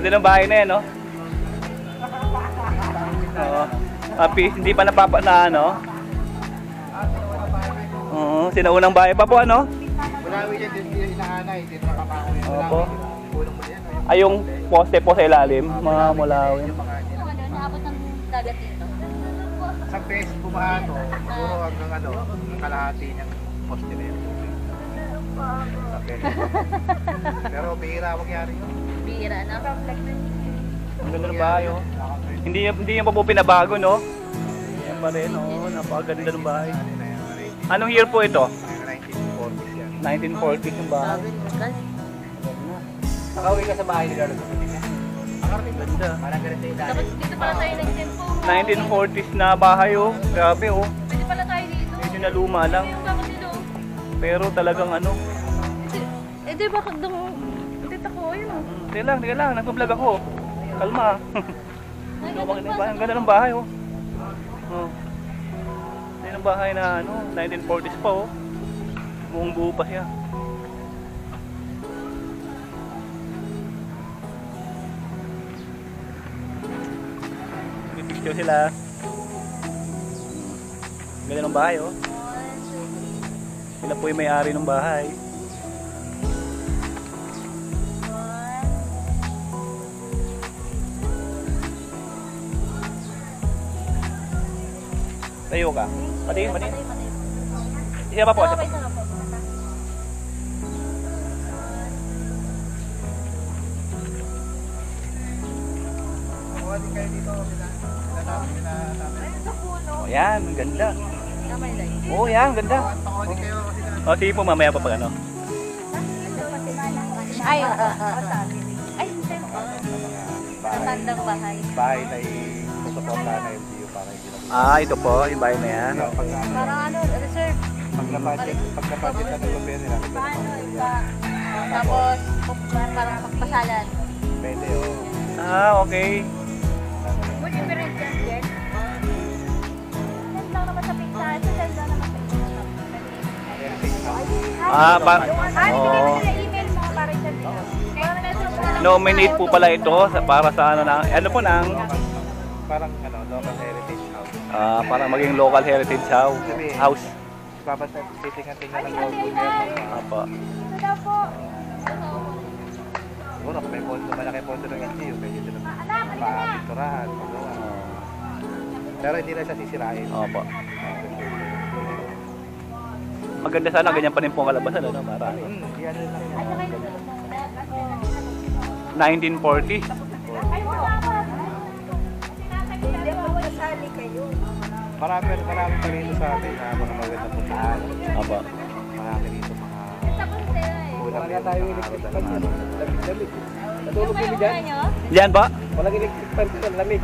Ganda ng bahay na yan, no? Oo. Hindi pa ano? Oo, sinaunang bahay pa po, ano? Mulawi yan, din inaanay, din nakapako yan. Opo. Ay, yung poste po sa ilalim, mga mulawin. Naabot ng dagat dito. Sa beses bumaha to, siguro hanggang ano, kalahati niyang poste na yun. Sa beses. Pero bihira mangyari yun. Bihira na. Ang ganda ng bahay, oh. Hindi yan pa po pinabago, no? Yan pa rin, oh. Napakaganda ng bahay. Anong year po ito? 1940s yan. 1940s yung bahay. Nakauwi ka sa bahay ni Carlos. Ganda. Parang ganito yung dati. Dapat dito pala tayo nag-tempo. 1940s na bahay, oh. Grabe, oh. Pwede pala tayo dito. Medyo na luma lang. Yung bakit dito? Pero talagang ano. Di bakit doon? Dito ko, yun o. Teka lang. Nag-vlog ako. Kalma. Ang ganda ng bahay, oh. Oh. Yan ang bahay na ano, 1940s pa, oh. Buong buo pa siya. May picture sila. Ganda ng bahay, oh. Sila po yung may-ari ng bahay. Tayo ka. Patingin. Isa pa po. Isa pa. Kuha din kayo dito. Oh, yan. Ang ganda. Kamay lang. Oh, yan. Ang ganda. Kuha din kayo kasi na. Oh, sige po. Mamaya pa pag ano. Ay, ay, matandang bahay. Bahay na isusuporta na LGU para hindi na. Ah, ito po. Yung bahay na yan. Parang ano, reserve. Pag na-budget na ng gobyerno nila. Tapos, parang pagpasalan. Pwede, oh. Ah, okay. Good difference yan, Jen. Send lang naman sa picture. Send lang naman sa email. Ah, Ay, oh. binibigyan na email mo para sa video. Nominate po pala ito para sa ano na ano po nang Parang ano, local heritage house. para maging local heritage house. Titingan-tingnan ng gobyerno. Apa. Ito daw po. Siguro kung may pondo, malaki pondo ng LGU, pwede sila pa-picturahan, pagawa. Pero hindi na siya sisirain. Opo. Maganda sana ganyan pa rin po ang kalabasan ano para Yan lang. 1940. Ay, wala pa. Hindi ako nasali kayo. Marami pa rito sa atin na mga magandang puntahan. Apa. Marami rito mga kulang Wala tayo electric fan yan. Lamig. Natulog kami dyan. Diyan ba? Walang electric fan yan. Lamig.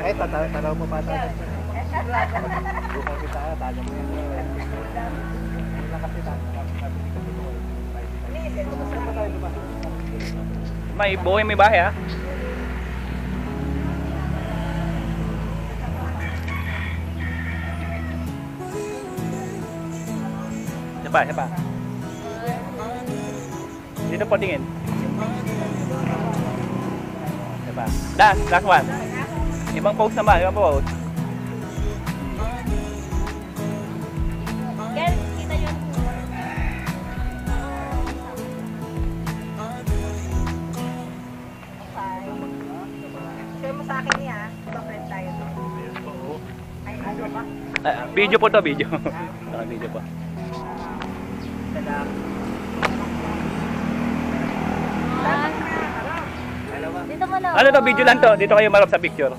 Eh, tanaw mo pa tayo. Bukang kita, tayo mo yan. Wala kasi May bahay ah. Siapa? Dito po tingin. Siapa? Last one. Ibang pose naman, ibang pose. Guys, kita yun. Share mo sa akin niya. Diba friend tayo? Ay, ano ba? Video po to, video. Video po. Dito mo na. Ano to, video lang to. Dito kayo marap sa picture.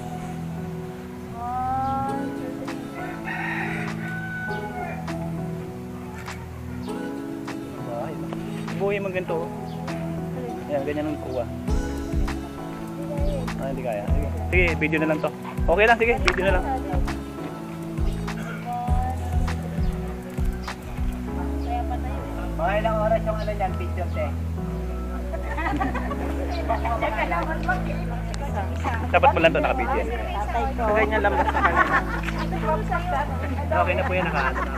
Buhay mo ganito. Ayan, ganyan ang kuha. Ah, hindi kaya. Sige, video na lang to. Okay lang, sige, video na lang. Mga ilang oras yung ano niyan, picture te. Dapat mo lang to naka-video. Ganyan lang basta kanina. Okay na po yan, naka-ano na.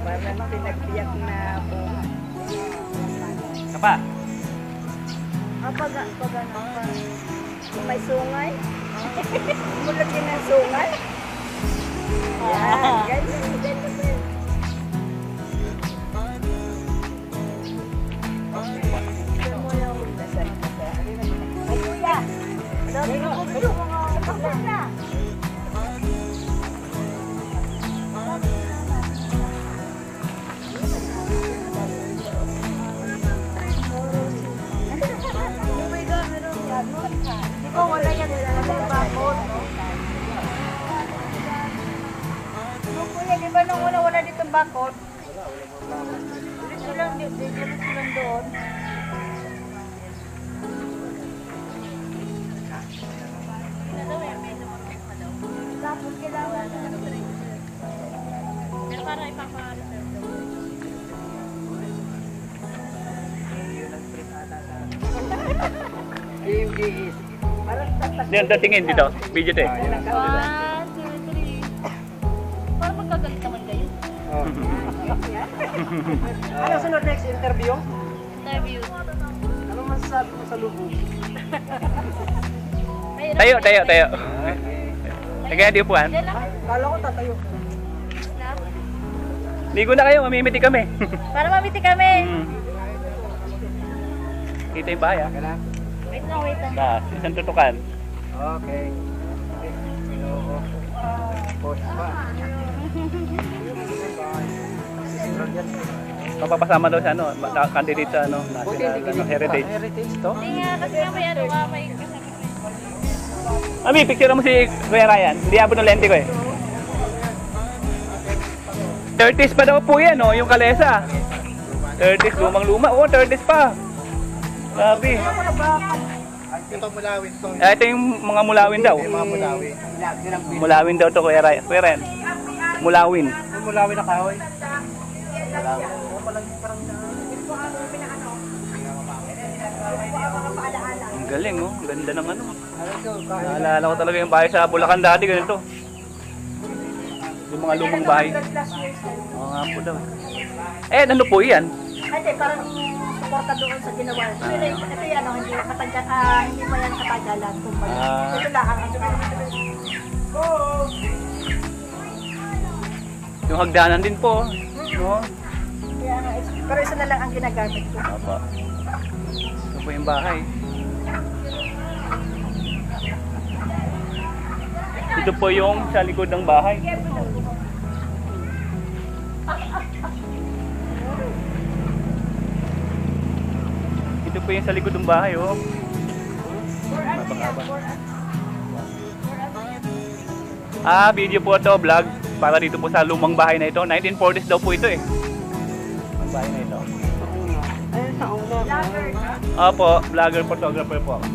Parang pinagbiyak na po. pa. Pag ano, may sungay. Mulat yun ng sungay. Yan, ganyan, ganyan. Ito mo yung dasal ko ba? Ay, kuya! Dami ko gusto mo nga. Tapos na. Oh, wala yan. Wala bakod. No, kuya, di ba nung wala dito bakod? Dito lang doon. Tapos kailangan na. Pero para ipapa-reserve daw. Yan, tatingin dito. Video tayo. 1, 2, 3. Parang magkagalit naman kayo. Ano sunod next interview? Interview. Anong masasabi mo sa lubog? Tayo. Tagay di upuan. Kala ko tatayo. Ligo na kayo, mamimiti kami. Para mamiti kami. Kita yung bahay, ah. Wait lang. Taas, isang tutukan. Okay. Post pa. Mapapasama daw sa ano, candidate sa ano, national heritage. Heritage to? Hindi nga, kasi nga may ano nga, may kasama. Mami, picture mo si Kuya Ryan. Hindi abot ng lente ko eh. 30s pa daw po yan, oh, yung kalesa. 30s, lumang-luma. Oh, 30s pa. Grabe. Ito mulawin to. Ito yung mga mulawin daw. Yung mga mulawin. Mulawin daw to, Kuya Ryan. Kuya Ryan. Mulawin. May mulawin na kahoy. Ang galing, oh. Ganda ng ano. Naalala ko talaga yung bahay sa Bulacan dati, ganito. Yung mga lumang bahay. Oo nga po daw. Eh, ano po yan? Hindi, parang suporta doon sa ginawa. Pero ito yan, hindi matagal, hindi mo yan katagalan. Ito lang ang Yung hagdanan din po. No? pero isa na lang ang ginagamit ko. Apa. Ito po yung bahay. Ito po yung sa likod ng bahay. Ito po yung sa likod ng bahay, oh. Video po ito, vlog. Para dito po sa lumang bahay na ito. 1940s daw po ito eh. Ang bahay na ito. Ayun sa una. Opo, vlogger, photographer po ako.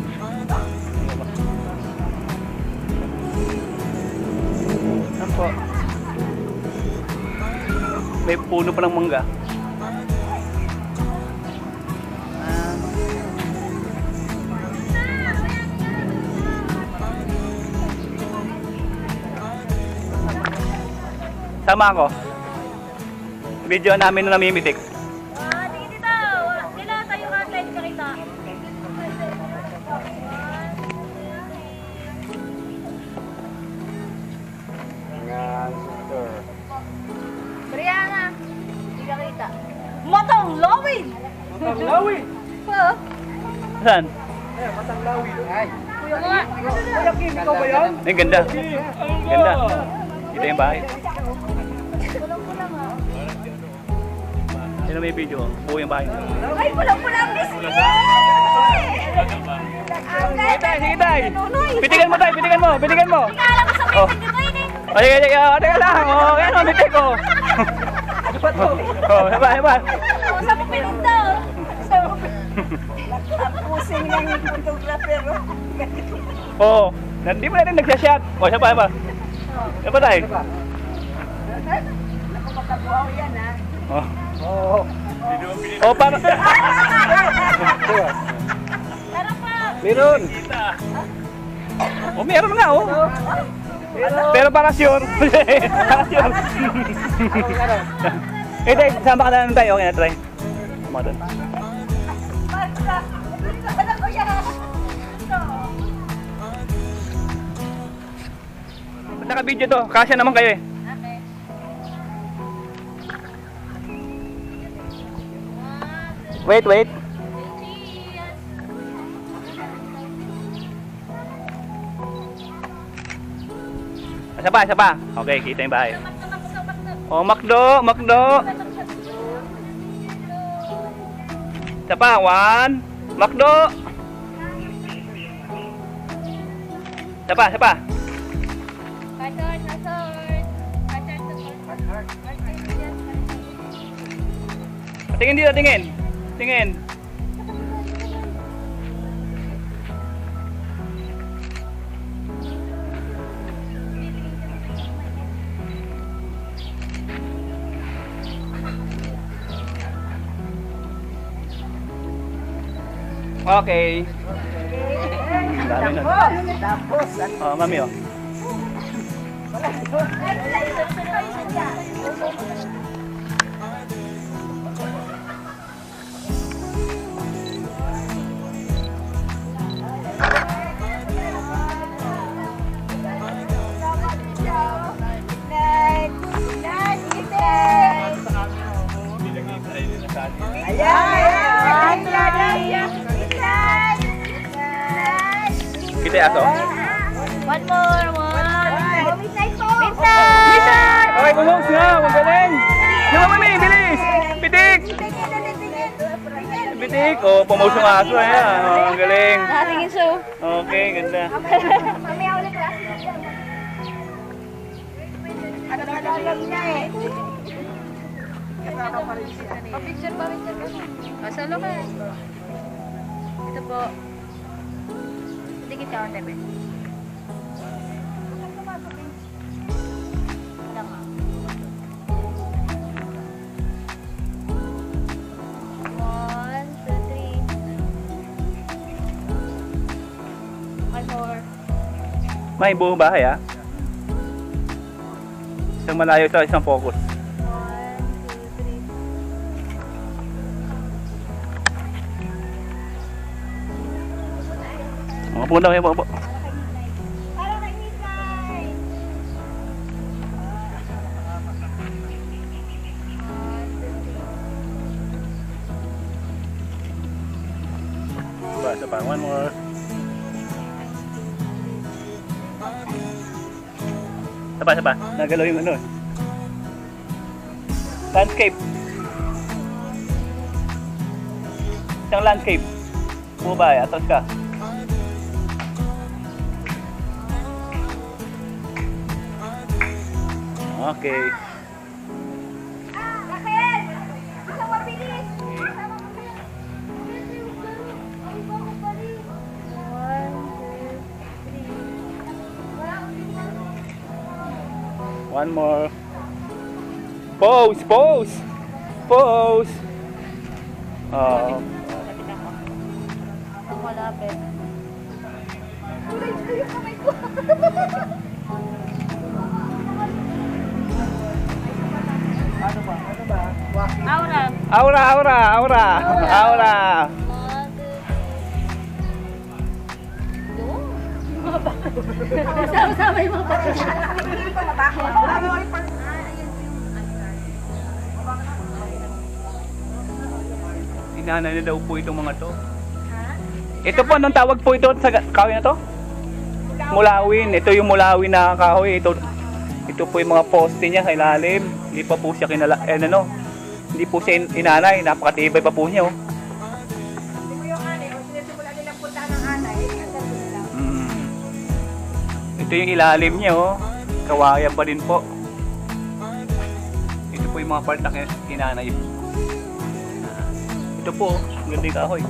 Ano po? May puno pa ng mangga. Sama ako. Video namin na namimitik. Tingin dito. Sila tayo ka tayo kakita. Yan, sister. Brianna. Hindi ka kita. Matang lawin! Matanglawi! Pa? Saan? Ayan, matanglawi. Ay. Kuya nga. Kuya Kim, ikaw ba yan? Ay, ganda. Ganda. Ito yung bahay. Pulang-pulang ha. Sino may video? Buo yung bahay. Ay, pulang-pulang biscuit! Sige tay, sige tay. Pitigan mo tay, pitigan mo, pitigan mo. Hindi ka alam ko sa Oh. pipin ko yun eh. Ay, teka lang. Oh, yan o, mitik ko. Oh, heba. Sa pipin daw. Ang pusing ng photographer. Oh, hindi mo na rin nagsashot. Oh, siya pa. Siya tay. Nakapagkabuaw yan ha. Oh. Oo. Oh, para. Tara pa. Meron. Oh, meron nga oh. Pero para sure. Para sure. Eh, tay, sama ka na lang tayo. Okay na, try. Sama doon. Ba't naka-video to? Kasya naman kayo eh. Okay. Wait, wait. Isa pa, isa pa. Okay, kita yung bahay. Oh, McDo, McDo. Isa pa, 1. McDo. Isa pa, isa pa. Tingin dito, tingin. Tingin. Okay. Dami nun. Tapos, Oh, mami oh. Kita aso. One more. Midnight po. Midnight. Okay, bumos nga. Magaling. Yung mami, bilis. Pitik. Pitik. Oh, pumos yung aso. Ayan. Oh, ang galing. Nakatingin so. Okay, ganda. Mamaya ulit ka. Ano niya eh. Picture ba? Masalo ka. Ito po. Dikit ka on TV. One, two, three. One more. May buong bahay ah. Isang malayo sa isang focus. One, two, three. Mga punta kayo po. Parang kay Midnight. Isa pa. One more. Isa pa. Nagalaw yung ano. Landscape. Isang landscape. Bumabay, atras ka. Okay. Raquel! Isang mabilis! One more. Pose, pose. Pose. Oh. Ang malapit. Aura. Aura, aura, aura. Aura. Sama-sama yung mga bata. Inanay na daw po itong mga to. Ito po, anong tawag po ito sa kahoy na to? Mulawin. Ito yung mulawin na kahoy. Ito po yung mga poste niya sa ilalim. Hindi pa po siya hindi po siya inanay. Napakatibay pa po niya. Oh. Hindi mo yung anay, o sinisimula nilang puntahan ng anay, hanggang doon lang. Ito yung ilalim niya. Oh. Kawayan pa din po. Ito po yung mga part na inanay. Ito po, ang ganda yung kahoy.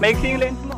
Maiksing lens mo.